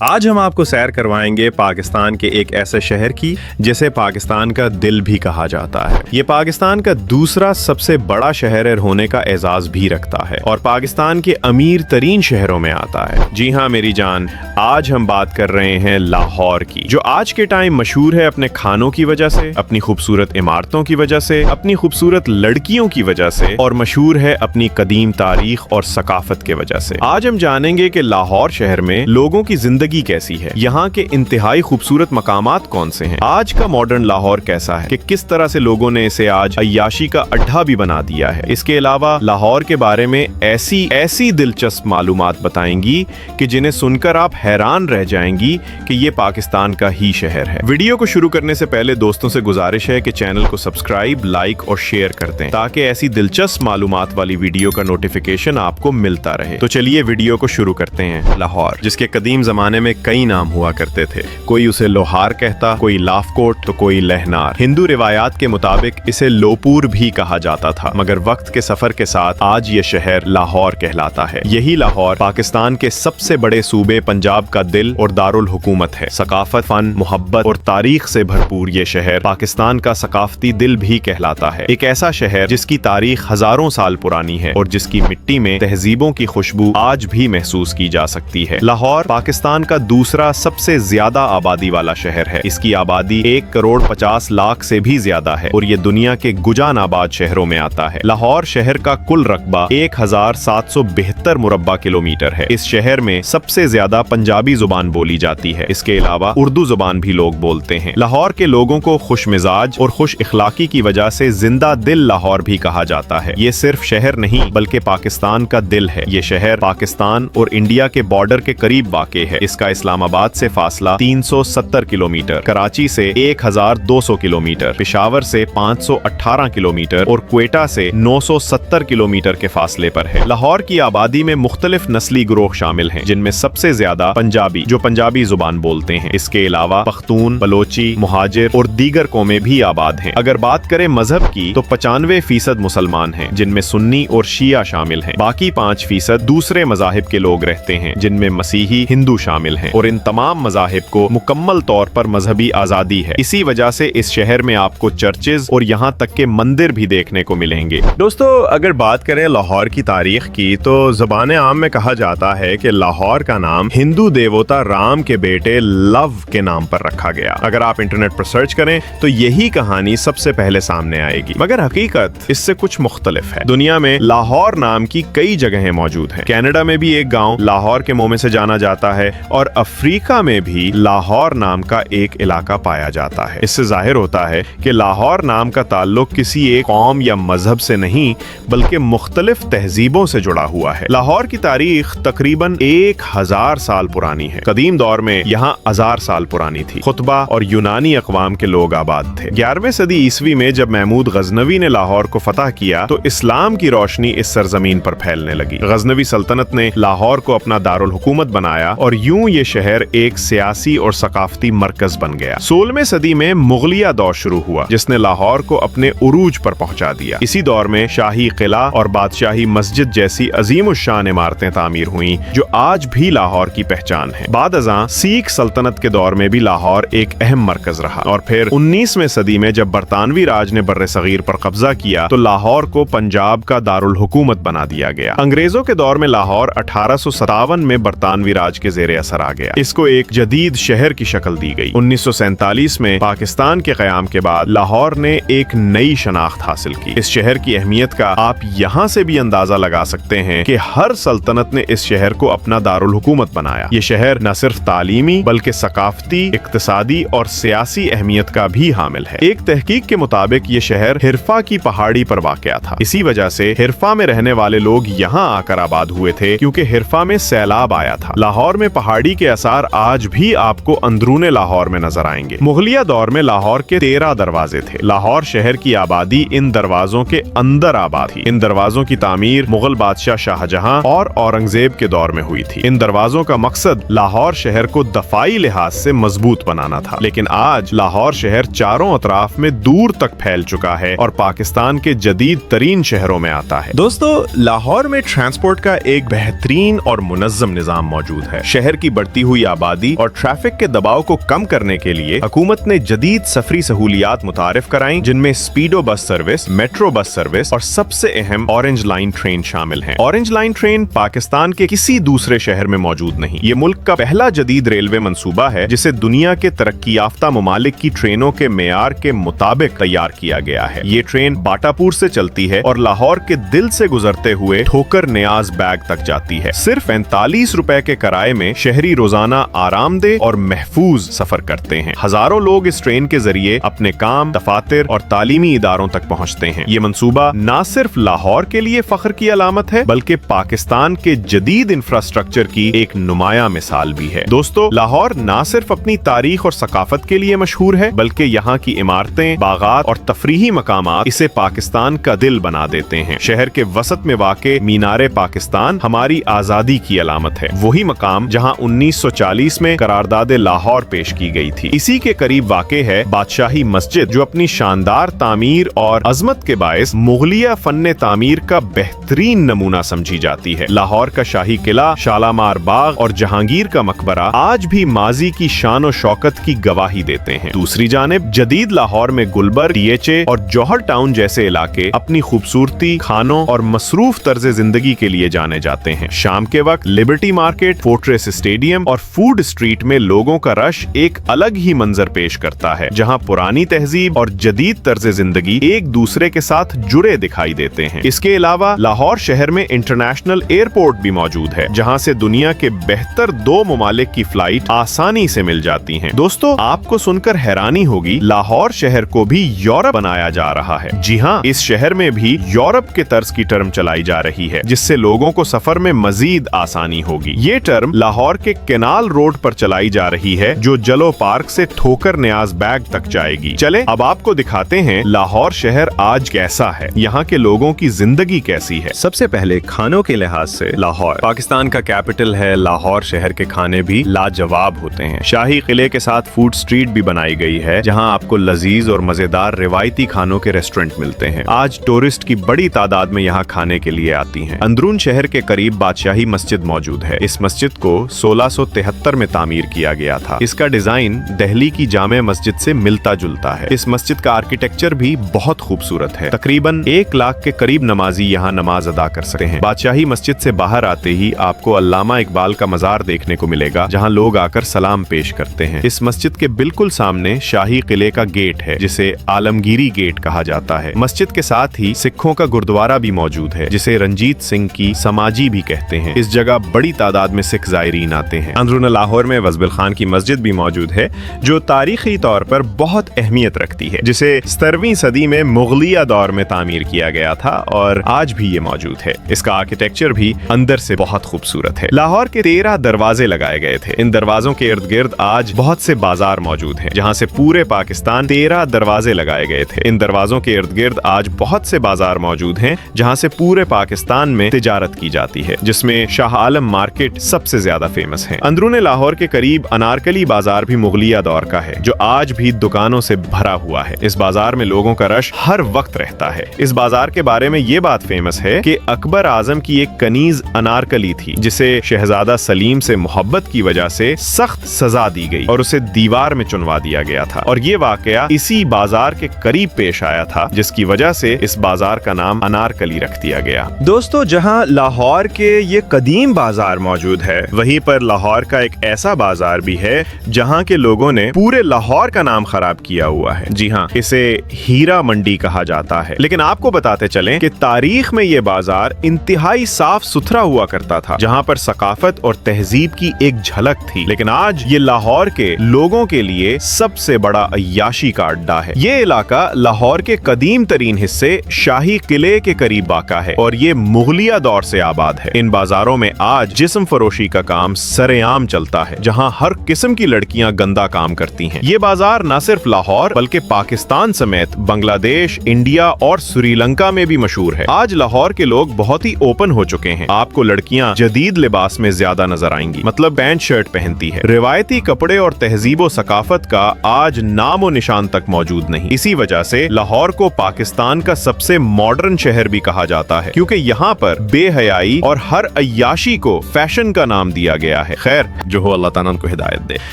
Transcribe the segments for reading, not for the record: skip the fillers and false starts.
آج ہم آپ کو سیر کروائیں گے پاکستان کے ایک ایسے شہر کی جسے پاکستان کا دل بھی کہا جاتا ہے۔ یہ پاکستان کا دوسرا سب سے بڑا شہر ہونے کا اعزاز بھی رکھتا ہے اور پاکستان کے امیر ترین شہروں میں آتا ہے۔ جی ہاں میری جان، آج ہم بات کر رہے ہیں لاہور کی، جو آج کے ٹائم مشہور ہے اپنے کھانوں کی وجہ سے، اپنی خوبصورت عمارتوں کی وجہ سے، اپنی خوبصورت لڑکیوں کی وجہ سے اور مشہور ہے اپنی قدیم تاریخ اور ثقافت کی وجہ سے۔ آج ہم جانیں گے کہ لاہور شہر میں لوگوں کی زندگی کیسی ہے، یہاں کے انتہائی خوبصورت مقامات کون سے ہیں، آج کا ماڈرن لاہور کیسا ہے، کہ کس طرح سے لوگوں نے اسے آج عیاشی کا اڈا بھی بنا دیا ہے۔ اس کے علاوہ لاہور کے بارے میں ایسی دلچسپ معلومات بتائیں گی کہ جنہیں سن کر آپ حیران رہ جائیں گی کہ یہ پاکستان کا ہی شہر ہے۔ ویڈیو کو شروع کرنے سے پہلے دوستوں سے گزارش ہے کہ چینل کو سبسکرائب، لائک اور شیئر کر دیں تاکہ ایسی دلچسپ معلومات والی ویڈیو کا نوٹیفیکیشن آپ کو ملتا رہے۔ تو چلیے ویڈیو کو شروع کرتے ہیں۔ لاہور، جس کے قدیم زمانے میں کئی نام ہوا کرتے تھے، کوئی اسے لوہار کہتا، کوئی لاف کوٹ تو کوئی لہنار۔ ہندو روایات کے مطابق اسے لوپور بھی کہا جاتا تھا، مگر وقت کے سفر کے ساتھ آج یہ شہر لاہور کہلاتا ہے۔ یہی لاہور پاکستان کے سب سے بڑے صوبے پنجاب کا دل اور دارالحکومت ہے۔ ثقافت، فن، محبت اور تاریخ سے بھرپور یہ شہر پاکستان کا ثقافتی دل بھی کہلاتا ہے۔ ایک ایسا شہر جس کی تاریخ ہزاروں سال پرانی ہے اور جس کی مٹی میں تہذیبوں کی خوشبو آج بھی محسوس کی جا سکتی ہے۔ لاہور پاکستان کا دوسرا سب سے زیادہ آبادی والا شہر ہے۔ اس کی آبادی 1,50,00,000 سے بھی زیادہ ہے اور یہ دنیا کے گجان آباد شہروں میں آتا ہے۔ لاہور شہر کا کل رقبہ 1,772 مربع کلومیٹر ہے۔ اس شہر میں سب سے زیادہ پنجابی زبان بولی جاتی ہے۔ اس کے علاوہ اردو زبان بھی لوگ بولتے ہیں۔ لاہور کے لوگوں کو خوش مزاج اور خوش اخلاقی کی وجہ سے زندہ دل لاہور بھی کہا جاتا ہے۔ یہ صرف شہر نہیں بلکہ پاکستان کا دل ہے۔ یہ شہر پاکستان اور انڈیا کے بارڈر کے قریب واقع ہے۔ اس کا اسلام آباد سے فاصلہ 370 کلومیٹر، کراچی سے 1,200 کلومیٹر، پشاور سے 518 کلومیٹر اور کوئٹہ سے 970 کلومیٹر کے فاصلے پر ہے۔ لاہور کی آبادی میں مختلف نسلی گروہ شامل ہیں، جن میں سب سے زیادہ پنجابی جو پنجابی زبان بولتے ہیں۔ اس کے علاوہ پختون، بلوچی، مہاجر اور دیگر قومیں بھی آباد ہیں۔ اگر بات کریں مذہب کی تو 95% مسلمان ہیں، جن میں سنی اور شیعہ شامل ہیں۔ باقی 5% دوسرے مذاہب کے لوگ رہتے ہیں، جن میں مسیحی، ہندو شامل ہیں، اور ان تمام مذاہب کو مکمل طور پر مذہبی آزادی ہے۔ اسی وجہ سے اس شہر میں آپ کو چرچز اور یہاں تک کہ مندر بھی دیکھنے کو ملیں گے۔ دوستو، اگر بات کریں لاہور کی تاریخ کی تو زبان عام میں کہا جاتا ہے کہ لاہور کا نام ہندو دیوتا رام کے بیٹے لو کے نام پر رکھا گیا۔ اگر آپ انٹرنیٹ پر سرچ کریں تو یہی کہانی سب سے پہلے سامنے آئے گی، مگر حقیقت اس سے کچھ مختلف ہے۔ دنیا میں لاہور نام کی کئی جگہیں موجود ہیں۔ کینیڈا میں بھی ایک گاؤں لاہور کے منہ سے جانا جاتا ہے اور افریقہ میں بھی لاہور نام کا ایک علاقہ پایا جاتا ہے۔ اس سے ظاہر ہوتا ہے کہ لاہور نام کا تعلق کسی ایک قوم یا مذہب سے نہیں بلکہ مختلف تہذیبوں سے جڑا ہوا ہے۔ لاہور کی تاریخ تقریباً 1,000 سال پرانی ہے۔ قدیم دور میں یہاں 1000 سال پرانی تھی۔ خطبہ اور یونانی اقوام کے لوگ آباد تھے۔ 11ویں صدی عیسوی میں جب محمود غزنوی نے لاہور کو فتح کیا تو اسلام کی روشنی اس سرزمین پر پھیلنے لگی۔ غزنوی سلطنت نے لاہور کو اپنا دارالحکومت بنایا اور یوں یہ شہر ایک سیاسی اور ثقافتی مرکز بن گیا۔ 16ویں صدی میں مغلیہ دور شروع ہوا جس نے لاہور کو اپنے عروج پر پہنچا دیا۔ اسی دور میں شاہی قلعہ اور بادشاہی مسجد جیسی عظیم الشان عمارتیں تعمیر ہوئیں جو آج بھی لاہور کی پہچان ہے۔ بعد ازاں سکھ سلطنت کے دور میں بھی لاہور ایک اہم مرکز رہا اور پھر 19ویں صدی میں جب برطانوی راج نے بر صغیر پر قبضہ کیا تو لاہور کو پنجاب کا دارالحکومت بنا دیا گیا۔ انگریزوں کے دور میں لاہور 1857 میں برطانوی راج کے زیر اثر آ گیا۔ اس کو ایک جدید شہر کی شکل دی گئی۔ 1947 میں پاکستان کے قیام کے بعد لاہور نے ایک نئی شناخت حاصل کی۔ اس شہر کی اہمیت کا آپ یہاں سے بھی اندازہ لگا سکتے ہیں کہ ہر سلطنت نے اس شہر کو اپنا دارالحکومت بنایا۔ یہ شہر نہ صرف تعلیمی بلکہ ثقافتی، اقتصادی اور سیاسی اہمیت کا بھی حامل ہے۔ ایک تحقیق کے مطابق یہ شہر ہرفا کی پہاڑی پر واقع تھا۔ اسی وجہ سے ہرفا میں رہنے والے لوگ یہاں آ کر آباد ہوئے تھے کیونکہ ہرفا میں سیلاب آیا تھا۔ لاہور میں پہاڑی کے آثار آج بھی آپ کو اندرون لاہور میں نظر آئیں گے۔ مغلیہ دور میں لاہور کے 13 دروازے تھے۔ لاہور شہر کی آبادی ان دروازوں کے اندر آباد تھی۔ ان دروازوں کی تعمیر مغل بادشاہ شاہ جہاں اور اورنگزیب کے دور میں ہوئی تھی۔ ان دروازوں کا مقصد لاہور شہر کو دفاعی لحاظ سے مضبوط بنانا تھا، لیکن آج لاہور شہر چاروں اطراف میں دور تک پھیل چکا ہے اور پاکستان کے جدید ترین شہروں میں آتا ہے۔ دوستو، لاہور میں ٹرانسپورٹ کا ایک بہترین اور منظم نظام موجود ہے۔ شہر کی की बढ़ती हुई आबादी और ट्रैफिक के दबाव को कम करने के लिए हुकूमत ने जदीद सफरी सहूलियात मुतारिफ कराई, जिनमें स्पीडो bus service, metro bus service और सबसे अहम ऑरेंज लाइन ट्रेन शामिल हैं। ऑरेंज लाइन ट्रेन पाकिस्तान के किसी दूसरे शहर में मौजूद नहीं। ये मुल्क का पहला जदीद रेलवे मंसूबा है जिसे दुनिया के तरक्की याफ्ता ममालिक की ट्रेनों के मेयार के मुताबिक तैयार किया गया है। ये ट्रेन बाटापुर से चलती है और लाहौर के दिल से गुजरते हुए ठोकर नियाज बैग तक जाती है। सिर्फ 45 रुपए के किराए में शहरी रोजाना आरामदेह और महफूज सफर करते हैं। हजारों लोग इस ट्रेन के जरिए अपने काम, दफातर और तालीमी इदारों तक पहुंचते हैं। ये मंसूबा न सिर्फ लाहौर के लिए फख्र की अलामत है बल्कि पाकिस्तान के जदीद इंफ्रास्ट्रक्चर की एक नुमाया मिसाल भी है। दोस्तों, लाहौर न सिर्फ अपनी तारीख और सकाफत के लिए मशहूर है बल्कि यहाँ की इमारतें, बागात और तफरीही मकामात इसे पाकिस्तान का दिल बना देते हैं। शहर के वसत में वाक़े मीनारे पाकिस्तान हमारी आजादी की अलामत है, वही मकाम जहाँ 1940 में करारदाद लाहौर पेश की गई थी। इसी के करीब वाक़े है बादशाही मस्जिद, जो अपनी शानदार तामीर और अजमत के बायस मुगलिया फन्ने तामीर का बेहतरीन नमूना समझी जाती है। लाहौर का शाही किला, शालामार बाग और जहांगीर का मकबरा आज भी माजी की शान और शौकत की गवाही देते हैं। दूसरी जानिब जदीद लाहौर में गुलबर्ग, DHA और जौहर टाउन जैसे इलाके अपनी खूबसूरती, खानों और मसरूफ तर्ज जिंदगी के लिए जाने जाते हैं। शाम के वक्त लिबर्टी मार्केट, फोर्ट्रेस स्टेडियम और फूड स्ट्रीट में लोगों का रश एक अलग ही मंजर पेश करता है, जहां पुरानी तहजीब और जदीद तर्ज जिंदगी एक दूसरे के साथ जुड़े दिखाई देते हैं। इसके अलावा लाहौर शहर में इंटरनेशनल एयरपोर्ट भी मौजूद है, जहां से दुनिया के बेहतर 2 ममालिक की फ्लाइट आसानी से मिल जाती हैं। दोस्तों, आपको सुनकर हैरानी होगी, लाहौर शहर को भी यूरोप बनाया जा रहा है। जी हाँ, इस शहर में भी यूरोप के तर्ज की टर्म चलाई जा रही है, जिससे लोगों को सफर में मजीद आसानी होगी। ये टर्म लाहौर के केनाल रोड पर चलाई जा रही है, जो जलो पार्क से ठोकर नियाज बैग तक जाएगी। चले अब आपको दिखाते हैं लाहौर शहर आज कैसा है, यहाँ के लोगों की जिंदगी कैसी है। सबसे पहले खानों के लिहाज से लाहौर पाकिस्तान का कैपिटल है। लाहौर शहर के खाने भी लाजवाब होते हैं। शाही किले के साथ फूड स्ट्रीट भी बनाई गई है, जहाँ आपको लजीज और मजेदार रिवायती खानों के रेस्टोरेंट मिलते हैं। आज टूरिस्ट की बड़ी तादाद में यहाँ खाने के लिए आती हैं। अंदरून शहर के करीब बादशाही मस्जिद मौजूद है। इस मस्जिद को 1673 में तामीर किया गया था। इसका डिजाइन दिल्ली की जामे मस्जिद से मिलता जुलता है। इस मस्जिद का आर्किटेक्चर भी बहुत खूबसूरत है। तकरीबन 1 लाख के करीब नमाजी यहाँ नमाज अदा कर सकते हैं। बादशाही मस्जिद से बाहर आते ही आपको अल्लामा इकबाल का मजार देखने को मिलेगा, जहाँ लोग आकर सलाम पेश करते हैं। इस मस्जिद के बिल्कुल सामने शाही किले का गेट है, जिसे आलमगीरी गेट कहा जाता है। मस्जिद के साथ ही सिखों का गुरुद्वारा भी मौजूद है, जिसे रंजीत सिंह की समाजी भी कहते हैं। इस जगह बड़ी तादाद में सिख ज़ायरीन आते हैं। अंदरून लाहौर में वज़बिल खान की मस्जिद भी मौजूद है, जो तारीखी तौर पर बहुत अहमियत रखती है, जिसे 17वीं सदी में मुगलिया दौर में तामीर किया गया था और आज भी ये मौजूद है। इसका आर्किटेक्चर भी अंदर से बहुत खूबसूरत है। लाहौर के 13 दरवाजे लगाए गए थे। इन दरवाजों के इर्द गिर्द आज बहुत से बाजार मौजूद हैं, जहाँ से पूरे पाकिस्तान 13 दरवाजे लगाए गए थे। इन दरवाजों के इर्द गिर्द आज बहुत से बाजार मौजूद हैं, जहाँ से पूरे पाकिस्तान में तिजारत की जाती है, जिसमें शाह आलम मार्केट सबसे ज्यादा फेमस है। अंदरून लाहौर के करीब अनारकली बाजार भी मुगलिया दौर का है, जो आज भी दुकानों से भरा हुआ है। इस बाजार में लोगों का रश हर वक्त रहता है। इस बाजार के बारे में ये बात फेमस है कि अकबर आजम की एक कनीज अनारकली थी, जिसे शहजादा सलीम से मोहब्बत की वजह से सख्त सजा दी गई और उसे दीवार में चुनवा दिया गया था। और ये वाकया इसी बाजार के करीब पेश आया था, जिसकी वजह से इस बाजार का नाम अनारकली रख दिया गया। दोस्तों, जहां लाहौर के ये कदीम बाजार मौजूद है, वहीं पर लाहौर का एक ऐसा बाजार भी है जहां के लोगों ने पूरे लाहौर का नाम खराब किया हुआ है। जी हाँ, इसे हीरा मंडी कहा जाता है। लेकिन आपको बताते चलें कि तारीख में ये बाजार इंतहाई साफ सुथरा हुआ करता था, जहां पर सकाफत और तहजीब की एक झलक थी। लेकिन आज ये लाहौर के लोगों के लिए सबसे बड़ा अय्याशी का अड्डा है। ये इलाका लाहौर के कदीम तरीन हिस्से शाही किले के करीब वाक़ा है और ये मुगलिया दौर से आबाद है। इन बाजारों में आज जिस्म फरोशी का काम सरेआम चलता है, जहां हर किस्म की लड़कियां गंदा काम करती हैं। ये बाजार न सिर्फ लाहौर बल्कि पाकिस्तान समेत बांग्लादेश, इंडिया और श्रीलंका में भी मशहूर है। आज लाहौर के लोग बहुत ही ओपन हो चुके हैं। आपको लड़कियां जदीद लिबास में ज्यादा नजर आएंगी, मतलब पैंट शर्ट पहनती है। रिवायती कपड़े और तहजीब और सकाफत का आज नामो निशान तक मौजूद नहीं। इसी वजह से लाहौर को पाकिस्तान का सबसे मॉडर्न शहर भी कहा जाता है, क्योंकि यहाँ पर बेहयाई और हर अय्याशी को फैशन का नाम दिया गया गया है। खैर, जो हो अल्लाह ताला उनको हिदायत दे।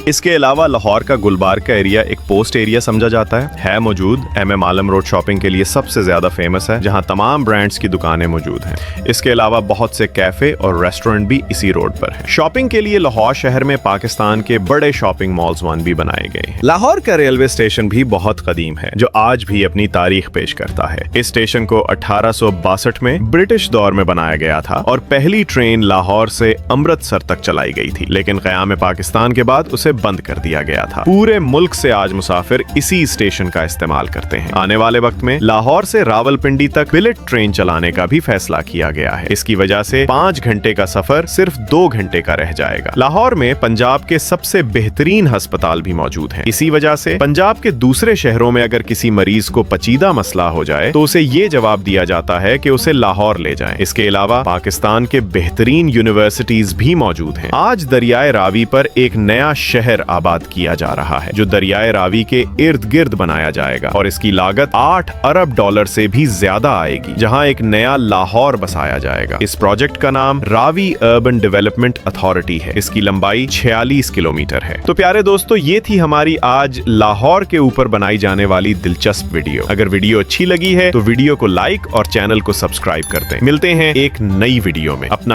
इसके अलावा लाहौर का गुलबार्ग का एरिया एक पोस्ट एरिया समझा जाता है मौजूद। MM आलम रोड शॉपिंग के लिए सबसे ज्यादा फेमस है, जहां तमाम ब्रांड्स की दुकानें मौजूद हैं। इसके अलावा बहुत से कैफे और रेस्टोरेंट भी इसी रोड पर हैं। शॉपिंग के लिए लाहौर शहर में पाकिस्तान के बड़े शॉपिंग मॉल्स भी बनाए गए हैं। लाहौर का रेलवे स्टेशन भी बहुत कदीम है, जो आज भी अपनी तारीख पेश करता है। इस स्टेशन को 1862 में ब्रिटिश दौर में बनाया गया था और पहली ट्रेन लाहौर से अमृतसर तक चलाई गई थी, लेकिन क़याम पाकिस्तान के बाद उसे बंद कर दिया गया था। पूरे मुल्क से आज मुसाफिर इसी स्टेशन का इस्तेमाल करते हैं। आने वाले वक्त में लाहौर से रावलपिंडी तक बुलेट ट्रेन चलाने का भी फैसला किया गया है। इसकी वजह से 5 घंटे का सफर सिर्फ 2 घंटे का रह जाएगा। लाहौर में पंजाब के सबसे बेहतरीन अस्पताल भी मौजूद हैं। इसी वजह से पंजाब के दूसरे शहरों में अगर किसी मरीज को पेचीदा मसला हो जाए तो उसे ये जवाब दिया जाता है कि उसे लाहौर ले जाएं। इसके अलावा पाकिस्तान के बेहतरीन यूनिवर्सिटीज भी मौजूद हैं। आज दरियाए रावी पर एक नया शहर आबाद किया जा रहा है, जो दरियाए रावी के इर्द गिर्द बनाया जाएगा और इसकी लागत $8 अरब से भी ज्यादा आएगी, जहां एक नया लाहौर बसाया जाएगा। इस प्रोजेक्ट का नाम रावी अर्बन डेवलपमेंट अथॉरिटी है। इसकी लंबाई 46 किलोमीटर है। तो प्यारे दोस्तों, ये थी हमारी आज लाहौर के ऊपर बनाई जाने वाली दिलचस्प वीडियो। अगर वीडियो अच्छी लगी है तो वीडियो को लाइक और चैनल को सब्सक्राइब कर दें। मिलते हैं एक नई वीडियो में। अपना